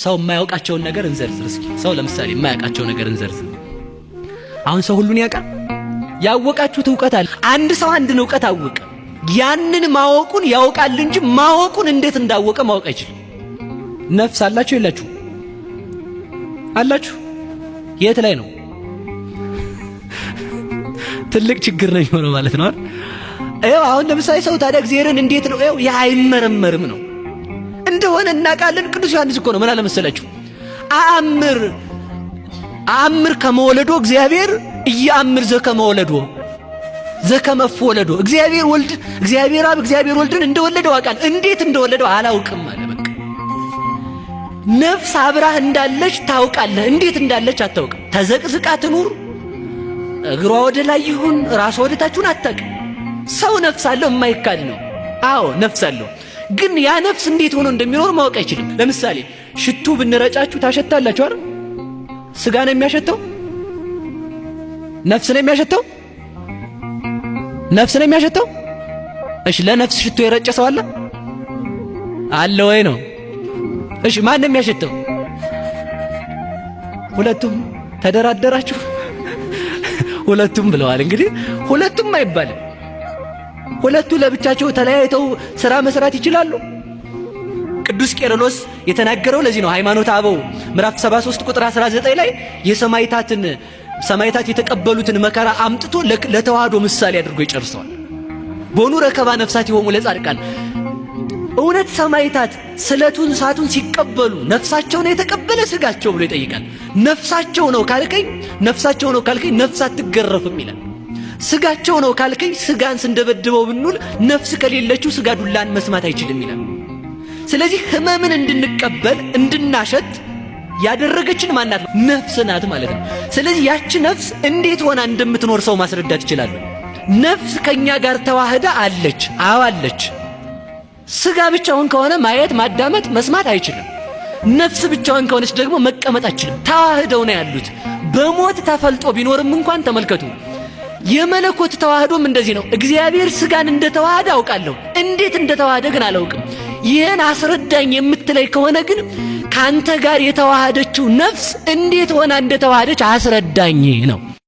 ሰው የማያውቃቸውን ነገር እንዘርዝር እስኪ። ሰው ለምሳሌ የማያውቃቸው ነገር እንዘርዝር። አሁን ሰው ሁሉን ያውቃል? ያወቃችሁት ዕውቀት አለ። አንድ ሰው አንድን ዕውቀት አወቀ፣ ያንን ማወቁን ያውቃል እንጂ ማወቁን እንዴት እንዳወቀ ማወቅ አይችልም። ነፍስ አላችሁ የላችሁ? አላችሁ። የት ላይ ነው? ትልቅ ችግር ነው የሚሆነው ማለት ነው። አሁን ለምሳሌ ሰው ታዲያ እግዚአብሔርን እንዴት ነው ያ አይመረመርም ነው እንደሆነ እናውቃለን። ቅዱስ ዮሐንስ እኮ ነው ምን አለ መሰላችሁ? አእምር ከመወለዶ እግዚአብሔር እያአምር ዘከመወለዶ ዘከመወለዶ እግዚአብሔር ወልድ እግዚአብሔር አብ እግዚአብሔር ወልድን እንደወለደው አውቃል፣ እንዴት እንደወለደው አላውቅም አለ። በቃ ነፍስ አብራህ እንዳለች ታውቃለህ፣ እንዴት እንዳለች አታውቅም። ተዘቅዝቃ ትኑር፣ እግሯ ወደ ላይ ይሁን ራሷ ወደ ታችሁን አታውቅም። ሰው ነፍስ አለው የማይካድ ነው። አዎ ነፍስ አለው፣ ግን ያ ነፍስ እንዴት ሆኖ እንደሚኖር ማወቅ አይችልም። ለምሳሌ ሽቱ ብንረጫችሁ ታሸታላችሁ አይደል? ስጋ ነው የሚያሸተው? ነፍስ ነው የሚያሸተው? ነፍስ ነው የሚያሸተው? እሺ ለነፍስ ሽቶ የረጨ ሰው አለ አለ ወይ ነው? እሺ ማን ነው የሚያሸተው? ሁለቱም ተደራደራችሁ? ሁለቱም ብለዋል። እንግዲህ ሁለቱም አይባልም። ሁለቱ ለብቻቸው ተለያይተው ሥራ መስራት ይችላሉ? ቅዱስ ቄርሎስ የተናገረው ለዚህ ነው። ሃይማኖተ አበው ምዕራፍ 73 ቁጥር 19 ላይ ሰማዕታት የተቀበሉትን መከራ አምጥቶ ለተዋህዶ ምሳሌ አድርጎ ይጨርሰዋል። ቦኑ ረከባ ነፍሳት ይሆሙ ለጻድቃን። እውነት ሰማዕታት ስለቱን ሳቱን ሲቀበሉ ነፍሳቸው ነው የተቀበለ ስጋቸው ብሎ ይጠይቃል። ነፍሳቸው ነው ካልከኝ ነፍስ አትገረፍም ይላል። ስጋቸው ነው ካልከኝ ስጋን ስንደበድበው ብንውል ነፍስ ከሌለችው ስጋ ዱላን መስማት አይችልም ይላል። ስለዚህ ህመምን እንድንቀበል እንድናሸት ያደረገችን ማናት? ነፍስ ናት ማለት ነው። ስለዚህ ያቺ ነፍስ እንዴት ሆና እንደምትኖር ሰው ማስረዳት ይችላል። ነፍስ ከኛ ጋር ተዋህዳ አለች። አዎ አለች። ስጋ ብቻውን ከሆነ ማየት፣ ማዳመጥ፣ መስማት አይችልም። ነፍስ ብቻውን ከሆነች ደግሞ መቀመጥ አይችልም። ተዋህደው ነው ያሉት። በሞት ተፈልጦ ቢኖርም እንኳን ተመልከቱ። የመለኮት ተዋህዶም እንደዚህ ነው። እግዚአብሔር ስጋን እንደተዋሃደ አውቃለሁ፣ እንዴት እንደተዋሃደ ግን አላውቅም። ይህን አስረዳኝ የምትለይ ከሆነ ግን ካንተ ጋር የተዋሃደችው ነፍስ እንዴት ሆና እንደተዋሃደች አስረዳኝ ነው።